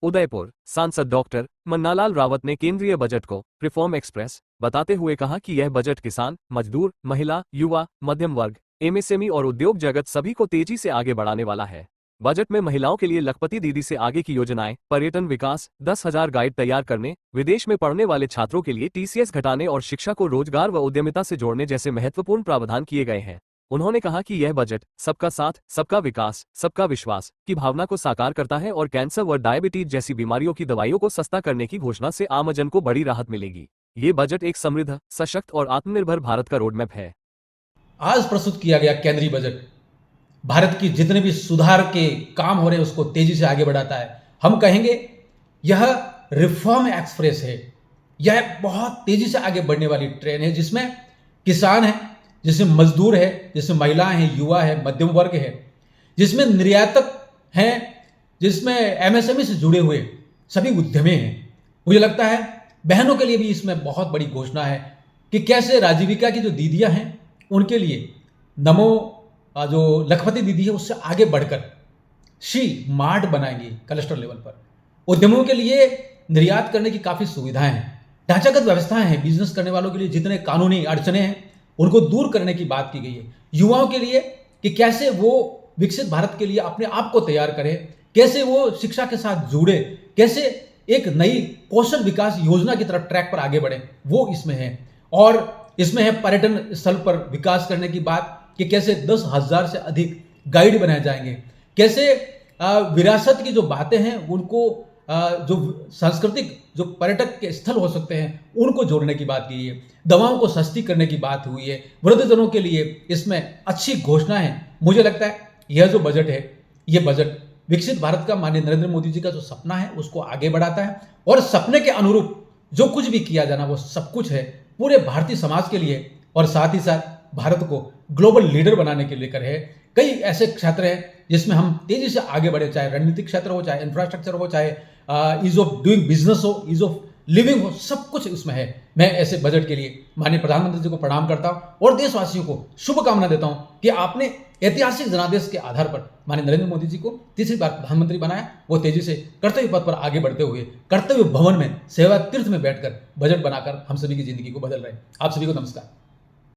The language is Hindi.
उदयपुर सांसद डॉक्टर मन्नालाल रावत ने केंद्रीय बजट को रिफॉर्म एक्सप्रेस बताते हुए कहा कि यह बजट किसान, मजदूर, महिला, युवा, मध्यम वर्ग, एमएसएमई और उद्योग जगत सभी को तेजी से आगे बढ़ाने वाला है। बजट में महिलाओं के लिए लखपति दीदी से आगे की योजनाएं, पर्यटन विकास, 10,000 गाइड तैयार करने, विदेश में पढ़ने वाले छात्रों के लिए टीसीएस घटाने और शिक्षा को रोजगार व उद्यमिता से जोड़ने जैसे महत्वपूर्ण प्रावधान किए गए हैं। उन्होंने कहा कि यह बजट सबका साथ, सबका विकास, सबका विश्वास की भावना को साकार करता है और कैंसर व डायबिटीज जैसी बीमारियों की दवाइयों को सस्ता करने की घोषणा से आमजन को बड़ी राहत मिलेगी। ये बजट एक समृद्ध, सशक्त और आत्मनिर्भर भारत का रोडमैप है। आज प्रस्तुत किया गया केंद्रीय बजट भारत की जितने भी सुधार के काम हो रहे हैं उसको तेजी से आगे बढ़ाता है। हम कहेंगे यह रिफॉर्म एक्सप्रेस है। यह बहुत तेजी से आगे बढ़ने वाली ट्रेन है जिसमें किसान है, जिसमें मजदूर है, जिसमें महिलाएं हैं, युवा है, मध्यम वर्ग है, जिसमें निर्यातक हैं, जिसमें एमएसएमई से जुड़े हुए सभी उद्यमी हैं। मुझे लगता है बहनों के लिए भी इसमें बहुत बड़ी घोषणा है कि कैसे राजीविका की जो दीदियां हैं उनके लिए नमो जो लखपति दीदी है उससे आगे बढ़कर शी मार्ट बनाएंगी क्लस्टर लेवल पर। उद्यमों के लिए निर्यात करने की काफ़ी सुविधाएं हैं, ढांचागत व्यवस्थाएं हैं। बिजनेस करने वालों के लिए जितने कानूनी अड़चने हैं उनको दूर करने की बात की गई है। युवाओं के लिए कि कैसे वो विकसित भारत के लिए अपने आप को तैयार करें, कैसे वो शिक्षा के साथ जुड़े, कैसे एक नई कौशल विकास योजना की तरफ ट्रैक पर आगे बढ़े, वो इसमें है। और इसमें है पर्यटन स्थल पर विकास करने की बात कि कैसे 10,000 से अधिक गाइड बनाए जाएंगे, कैसे विरासत की जो बातें हैं उनको जो सांस्कृतिक जो पर्यटक के स्थल हो सकते हैं उनको जोड़ने की बात की है। दवाओं को सस्ती करने की बात हुई है। वृद्धजनों के लिए इसमें अच्छी घोषणा है। मुझे लगता है यह जो बजट है, यह बजट विकसित भारत का माननीय नरेंद्र मोदी जी का जो सपना है उसको आगे बढ़ाता है और सपने के अनुरूप जो कुछ भी किया जाना वो सब कुछ है पूरे भारतीय समाज के लिए और साथ ही साथ भारत को ग्लोबल लीडर बनाने के लेकर है। कई ऐसे क्षेत्र हैं जिसमें हम तेजी से आगे बढ़े, चाहे रणनीतिक क्षेत्र हो, चाहे इंफ्रास्ट्रक्चर हो, चाहे ईज ऑफ डूइंग बिजनेस हो, ईज ऑफ लिविंग हो, सब कुछ इसमें है। मैं ऐसे बजट के लिए माननीय प्रधानमंत्री जी को प्रणाम करता हूं और देशवासियों को शुभकामना देता हूं कि आपने ऐतिहासिक जनादेश के आधार पर माननीय नरेंद्र मोदी जी को तीसरी बार प्रधानमंत्री बनाया। वो तेजी से कर्तव्य पथ पर आगे बढ़ते हुए कर्तव्य भवन में सेवा तीर्थ में बैठकर बजट बनाकर हम सभी की जिंदगी को बदल रहे हैं। आप सभी को नमस्कार।